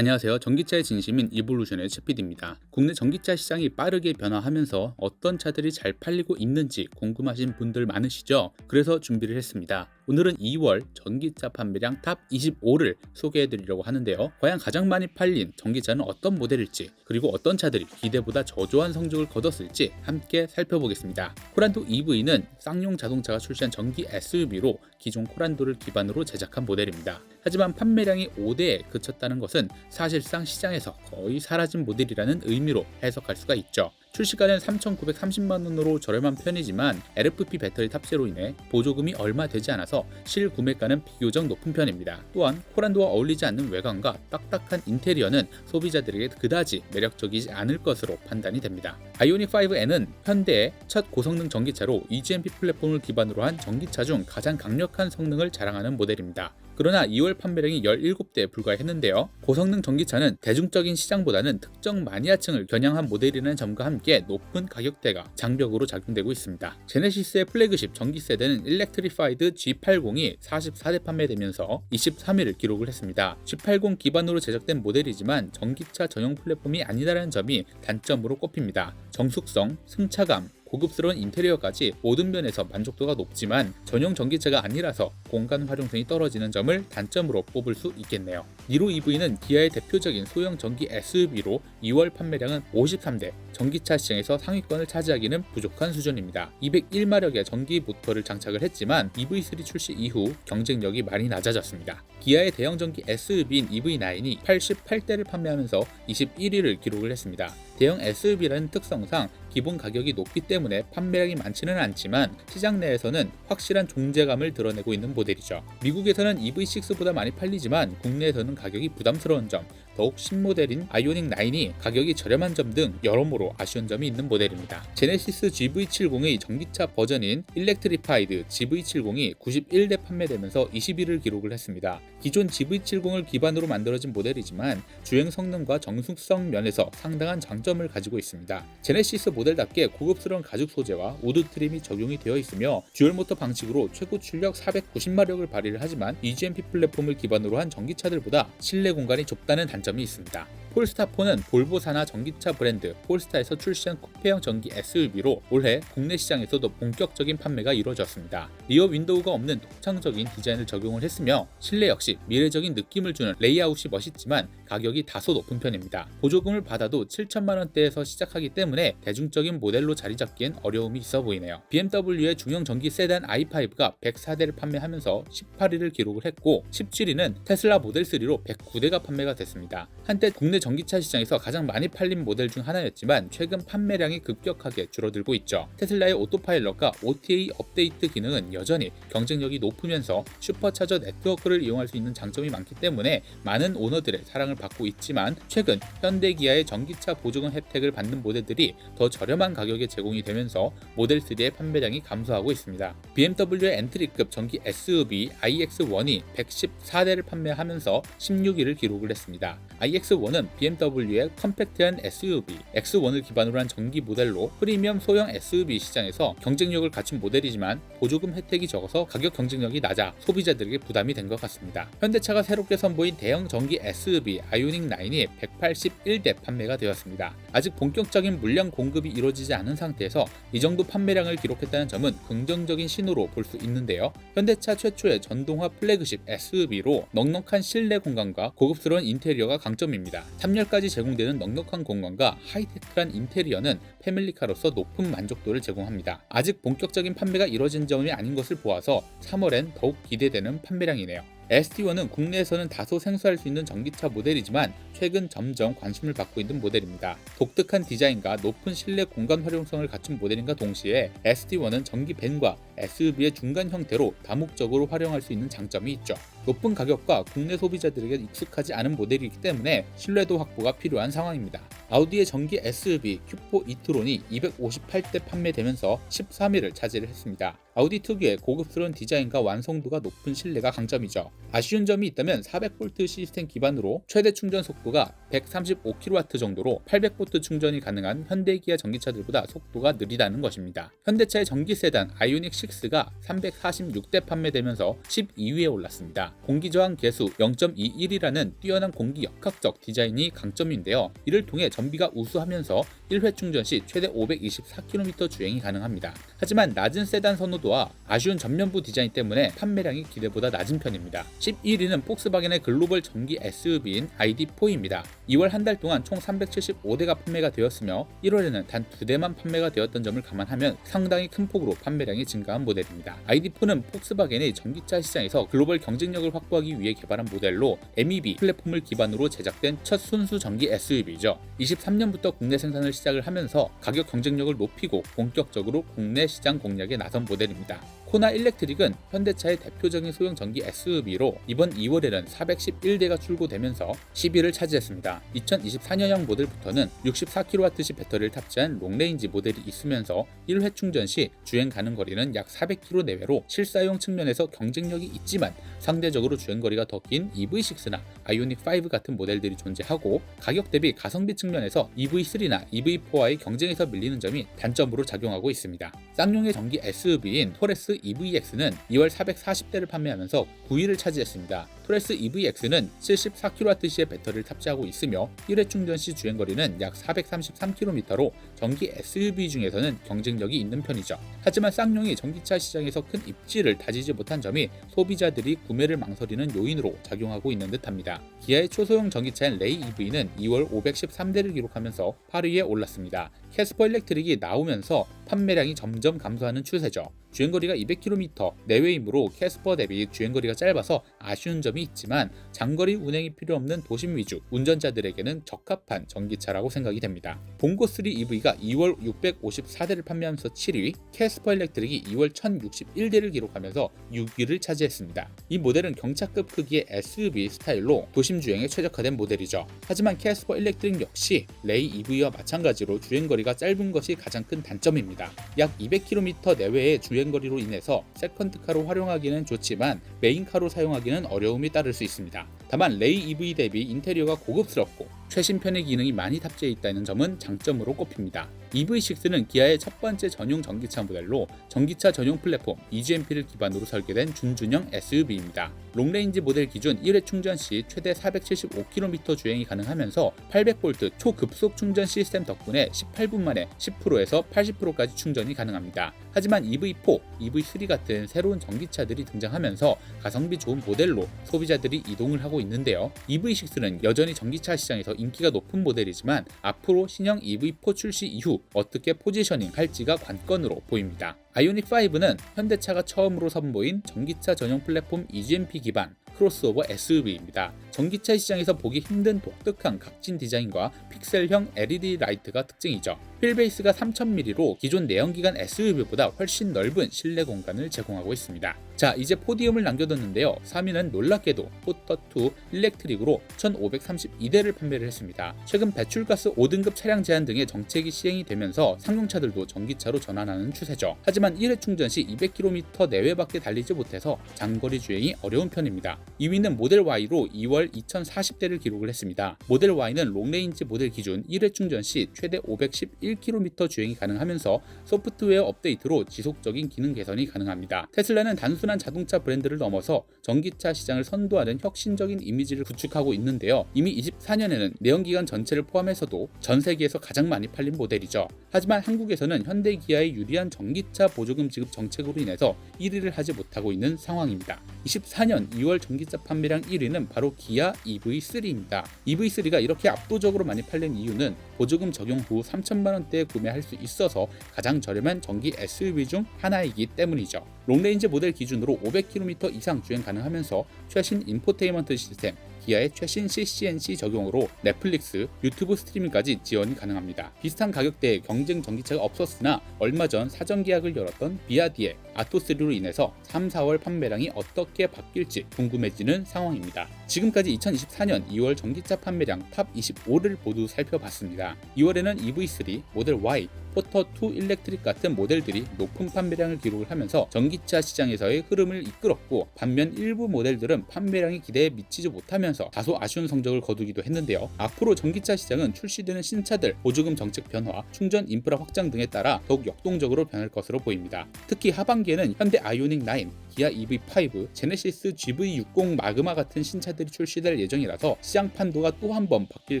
안녕하세요. 전기차의 진심인 이볼루션의 최PD입니다. 국내 전기차 시장이 빠르게 변화하면서 어떤 차들이 잘 팔리고 있는지 궁금하신 분들 많으시죠? 그래서 준비를 했습니다. 오늘은 2월 전기차 판매량 탑 25를 소개해드리려고 하는데요. 과연 가장 많이 팔린 전기차는 어떤 모델일지, 그리고 어떤 차들이 기대보다 저조한 성적을 거뒀을지 함께 살펴보겠습니다. 코란도 EV는 쌍용 자동차가 출시한 전기 SUV로 기존 코란도를 기반으로 제작한 모델입니다. 하지만 판매량이 5대에 그쳤다는 것은 사실상 시장에서 거의 사라진 모델이라는 의미로 해석할 수가 있죠. 출시가는 3,930만 원으로 저렴한 편이지만 LFP 배터리 탑재로 인해 보조금이 얼마 되지 않아서 실구매가는 비교적 높은 편입니다. 또한 코란도와 어울리지 않는 외관과 딱딱한 인테리어는 소비자들에게 그다지 매력적이지 않을 것으로 판단이 됩니다. 아이오닉 5N은 현대의 첫 고성능 전기차로 eGMP 플랫폼을 기반으로 한 전기차 중 가장 강력한 성능을 자랑하는 모델입니다. 그러나 2월 판매량이 17대에 불과했는데요. 고성능 전기차는 대중적인 시장보다는 특정 마니아층을 겨냥한 모델이라는 점과 함께 높은 가격대가 장벽으로 작용되고 있습니다. 제네시스의 플래그십 전기 세대는 일렉트리파이드 G80이 44대 판매되면서 23위를 기록을 했습니다. G80 기반으로 제작된 모델이지만 전기차 전용 플랫폼이 아니다라는 점이 단점으로 꼽힙니다. 정숙성, 승차감, 고급스러운 인테리어까지 모든 면에서 만족도가 높지만 전용 전기차가 아니라서 공간 활용성이 떨어지는 점을 단점으로 꼽을 수 있겠네요. 니로 EV는 기아의 대표적인 소형 전기 SUV로 2월 판매량은 53대, 전기차 시장에서 상위권을 차지하기는 부족한 수준입니다. 201마력의 전기 모터를 장착을 했지만 EV3 출시 이후 경쟁력이 많이 낮아졌습니다. 기아의 대형 전기 SUV인 EV9이 88대를 판매하면서 21위를 기록을 했습니다. 대형 SUV라는 특성상 기본 가격이 높기 때문에 판매량이 많지는 않지만 시장 내에서는 확실한 존재감을 드러내고 있는 모델이죠. 미국에서는 EV6보다 많이 팔리지만 국내에서는 가격이 부담스러운 점, 더욱 신모델인 아이오닉 9이 가격이 저렴한 점 등 여러모로 아쉬운 점이 있는 모델입니다. 제네시스 GV70의 전기차 버전인 일렉트리파이드 GV70이 91대 판매되면서 21위를 기록을 했습니다. 기존 GV70을 기반으로 만들어진 모델이지만 주행 성능과 정숙성 면에서 상당한 장점을 가지고 있습니다. 제네시스 모델답게 고급스러운 가죽 소재와 우드 트림이 적용이 되어 있으며 듀얼 모터 방식으로 최고 출력 490마력을 발휘를 하지만 eGMP 플랫폼을 기반으로 한 전기차들보다 실내 공간이 좁다는 단점이 있습니다. 폴스타4는 볼보사나 전기차 브랜드 폴스타에서 출시한 쿠페형 전기 SUV로 올해 국내 시장에서도 본격적인 판매가 이루어졌습니다. 리어 윈도우가 없는 독창적인 디자인을 적용을 했으며 실내 역시 미래적인 느낌을 주는 레이아웃이 멋있지만 가격이 다소 높은 편입니다. 보조금을 받아도 7천만 원대에서 시작하기 때문에 대중적인 모델로 자리 잡기엔 어려움이 있어 보이네요. BMW의 중형 전기 세단 i5가 104대를 판매하면서 18위를 기록을 했고 17위는 테슬라 모델 3로 109대가 판매가 됐습니다. 한때 국내 전기차 시장에서 가장 많이 팔린 모델 중 하나였지만 최근 판매량이 급격하게 줄어들고 있죠. 테슬라의 오토파일럿과 OTA 업데이트 기능은 여전히 경쟁력이 높으면서 슈퍼차저 네트워크를 이용할 수 있는 장점이 많기 때문에 많은 오너들의 사랑을 받고 있지만 최근 현대기아의 전기차 보조금 혜택을 받는 모델들이 더 저렴한 가격에 제공이 되면서 모델 3의 판매량이 감소하고 있습니다. BMW의 엔트리급 전기 SUV iX1이 114대를 판매하면서 16위를 기록을 했습니다. iX1은 BMW의 컴팩트한 SUV X1을 기반으로 한 전기 모델로 프리미엄 소형 SUV 시장에서 경쟁력을 갖춘 모델이지만 보조금 혜택이 적어서 가격 경쟁력이 낮아 소비자들에게 부담이 된 것 같습니다. 현대차가 새롭게 선보인 대형 전기 SUV 아이오닉 9이 181대 판매가 되었습니다. 아직 본격적인 물량 공급이 이루어지지 않은 상태에서 이 정도 판매량을 기록했다는 점은 긍정적인 신호로 볼 수 있는데요. 현대차 최초의 전동화 플래그십 SUV로 넉넉한 실내 공간과 고급스러운 인테리어가 강점입니다. 3열까지 제공되는 넉넉한 공간과 하이테크한 인테리어는 패밀리카로서 높은 만족도를 제공합니다. 아직 본격적인 판매가 이뤄진 점이 아닌 것을 보아서 3월엔 더욱 기대되는 판매량이네요. ST1은 국내에서는 다소 생소할 수 있는 전기차 모델이지만 최근 점점 관심을 받고 있는 모델입니다. 독특한 디자인과 높은 실내 공간 활용성을 갖춘 모델인가 동시에 ST1은 전기 밴과 SUV의 중간 형태로 다목적으로 활용할 수 있는 장점이 있죠. 높은 가격과 국내 소비자들에게 익숙하지 않은 모델이기 때문에 신뢰도 확보가 필요한 상황입니다. 아우디의 전기 SUV Q4 e-tron이 258대 판매되면서 13위를 차지를 했습니다. 아우디 특유의 고급스러운 디자인과 완성도가 높은 실내가 강점이죠. 아쉬운 점이 있다면 400V 시스템 기반으로 최대 충전 속도가 135kW 정도로 800V 충전이 가능한 현대 기아 전기차들보다 속도가 느리다는 것입니다. 현대차의 전기 세단 아이오닉 6가 346대 판매되면서 12위에 올랐습니다. 공기 저항 계수 0.21이라는 뛰어난 공기 역학적 디자인이 강점인데요. 이를 통해 전비가 우수하면서 1회 충전 시 최대 524km 주행이 가능합니다. 하지만 낮은 세단 선호도와 아쉬운 전면부 디자인 때문에 판매량이 기대보다 낮은 편입니다. 11위는 폭스바겐의 글로벌 전기 SUV인 ID4입니다. 2월 한 달 동안 총 375대가 판매가 되었으며 1월에는 단 2대만 판매가 되었던 점을 감안하면 상당히 큰 폭으로 판매량이 증가한 모델입니다. ID4는 폭스바겐의 전기차 시장에서 글로벌 경쟁력을 확보하기 위해 개발한 모델로 MEB 플랫폼을 기반으로 제작된 첫 순수 전기 SUV죠. 23년부터 국내 생산을 시작을 하면서 가격 경쟁력을 높이고 본격적으로 국내 시장 공략에 나선 모델입니다. 코나 일렉트릭은 현대차의 대표적인 소형 전기 SUV로 이번 2월에는 411대가 출고되면서 10위를 차지했습니다. 2024년형 모델부터는 64kWh 배터리를 탑재한 롱레인지 모델이 있으면서 1회 충전 시 주행 가능 거리는 약 400km 내외로 실사용 측면에서 경쟁력이 있지만 상대적으로 주행거리가 더 긴 EV6나 아이오닉5 같은 모델들이 존재하고 가격 대비 가성비 측면에서 EV3나 EV4와의 경쟁에서 밀리는 점이 단점으로 작용하고 있습니다. 쌍용의 전기 SUV인 토레스 EVX는 2월 440대를 판매하면서 9위를 차지했습니다. 토레스 EVX는 74kWh의 배터리를 탑재하고 있으며 1회 충전 시 주행거리는 약 433km로 전기 SUV 중에서는 경쟁력이 있는 편이죠. 하지만 쌍용이 전기차 시장에서 큰 입지를 다지지 못한 점이 소비자들이 구매를 망설이는 요인으로 작용하고 있는 듯합니다. 기아의 초소형 전기차인 레이 EV는 2월 513대를 기록하면서 8위에 올랐습니다. 캐스퍼 일렉트릭이 나오면서 판매량이 점점 감소하는 추세죠. 주행거리가 200km 내외이므로 캐스퍼 대비 주행거리가 짧아서 아쉬운 점이 있지만 장거리 운행이 필요 없는 도심 위주 운전자들에게는 적합한 전기차라고 생각이 됩니다. 봉고3 EV가 2월 654대를 판매하면서 7위, 캐스퍼 일렉트릭이 2월 1061대를 기록하면서 6위를 차지했습니다. 이 모델은 경차급 크기의 SUV 스타일로 도심 주행에 최적화된 모델이죠. 하지만 캐스퍼 일렉트릭 역시 레이 EV와 마찬가지로 주행거리가 짧은 것이 가장 큰 단점입니다. 약 200km 내외의 주행거리로 인해서 세컨드카로 활용하기는 좋지만 메인카로 사용하기는 어려움이 따를 수 있습니다. 다만 레이 EV 대비 인테리어가 고급스럽고 최신 편의 기능이 많이 탑재해 있다는 점은 장점으로 꼽힙니다. EV6는 기아의 첫 번째 전용 전기차 모델로 전기차 전용 플랫폼 EGMP를 기반으로 설계된 준준형 SUV입니다. 롱레인지 모델 기준 1회 충전 시 최대 475km 주행이 가능하면서 800V 초급속 충전 시스템 덕분에 18분 만에 10%에서 80%까지 충전이 가능합니다. 하지만 EV4, EV3 같은 새로운 전기차들이 등장하면서 가성비 좋은 모델로 소비자들이 이동을 하고 있는데요. EV6는 여전히 전기차 시장에서 인기가 높은 모델이지만 앞으로 신형 EV4 출시 이후 어떻게 포지셔닝 할지가 관건으로 보입니다. 아이오닉5는 현대차가 처음으로 선보인 전기차 전용 플랫폼 EGMP 기반 크로스오버 SUV입니다. 전기차 시장에서 보기 힘든 독특한 각진 디자인과 픽셀형 LED 라이트가 특징이죠. 휠베이스가 3000mm로 기존 내연기관 SUV보다 훨씬 넓은 실내 공간을 제공하고 있습니다. 자, 이제 포디움을 남겨뒀는데요. 3위는 놀랍게도 포터2 일렉트릭으로 1532대를 판매를 했습니다. 최근 배출가스 5등급 차량 제한 등의 정책이 시행이 되면서 상용차들도 전기차로 전환하는 추세죠. 하지만 1회 충전 시 200km 내외밖에 달리지 못해서 장거리 주행이 어려운 편입니다. 2위는 모델 Y로 2월 2040대를 기록을 했습니다. 모델 Y는 롱레인지 모델 기준 1회 충전 시 최대 511km 주행이 가능하면서 소프트웨어 업데이트로 지속적인 기능 개선이 가능합니다. 테슬라는 단순한 자동차 브랜드를 넘어서 전기차 시장을 선도하는 혁신적인 이미지를 구축하고 있는데요. 이미 24년에는 내연기관 전체를 포함해서도 전 세계에서 가장 많이 팔린 모델이죠. 하지만 한국에서는 현대 기아의 유리한 전기차 보조금 지급 정책으로 인해서 1위를 하지 못하고 있는 상황입니다. 24년 2월 전기차 판매량 1위는 바로 기아 EV3입니다. EV3가 이렇게 압도적으로 많이 팔린 이유는 보조금 적용 후 3천만 원대에 구매할 수 있어서 가장 저렴한 전기 SUV 중 하나이기 때문이죠. 롱레인지 모델 기준으로 500km 이상 주행 가능하면서 최신 인포테인먼트 시스템, 기아의 최신 CCNC 적용으로 넷플릭스, 유튜브 스트리밍까지 지원이 가능합니다. 비슷한 가격대의 경쟁 전기차가 없었으나 얼마 전 사전 계약을 열었던 비아디의 아토3로 인해서 3, 4월 판매량이 어떻게 바뀔지 궁금해지는 상황입니다. 지금까지 2024년 2월 전기차 판매량 탑 25를 모두 살펴봤습니다. 2월에는 EV3, 모델 Y, 포터2 일렉트릭 같은 모델들이 높은 판매량을 기록을 하면서 전기차 시장에서의 흐름을 이끌었고, 반면 일부 모델들은 판매량이 기대에 미치지 못하면서 하면서 다소 아쉬운 성적을 거두기도 했는데요. 앞으로 전기차 시장은 출시되는 신차들, 보조금 정책 변화, 충전 인프라 확장 등에 따라 더욱 역동적으로 변할 것으로 보입니다. 특히 하반기에는 현대 아이오닉 9, 기아 EV5, 제네시스 GV60 마그마 같은 신차들이 출시될 예정이라서 시장 판도가 또 한 번 바뀔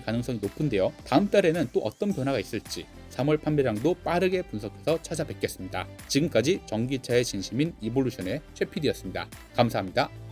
가능성이 높은데요. 다음 달에는 또 어떤 변화가 있을지 3월 판매량도 빠르게 분석해서 찾아뵙겠습니다. 지금까지 전기차의 진심인 이볼루션의 최 PD였습니다. 감사합니다.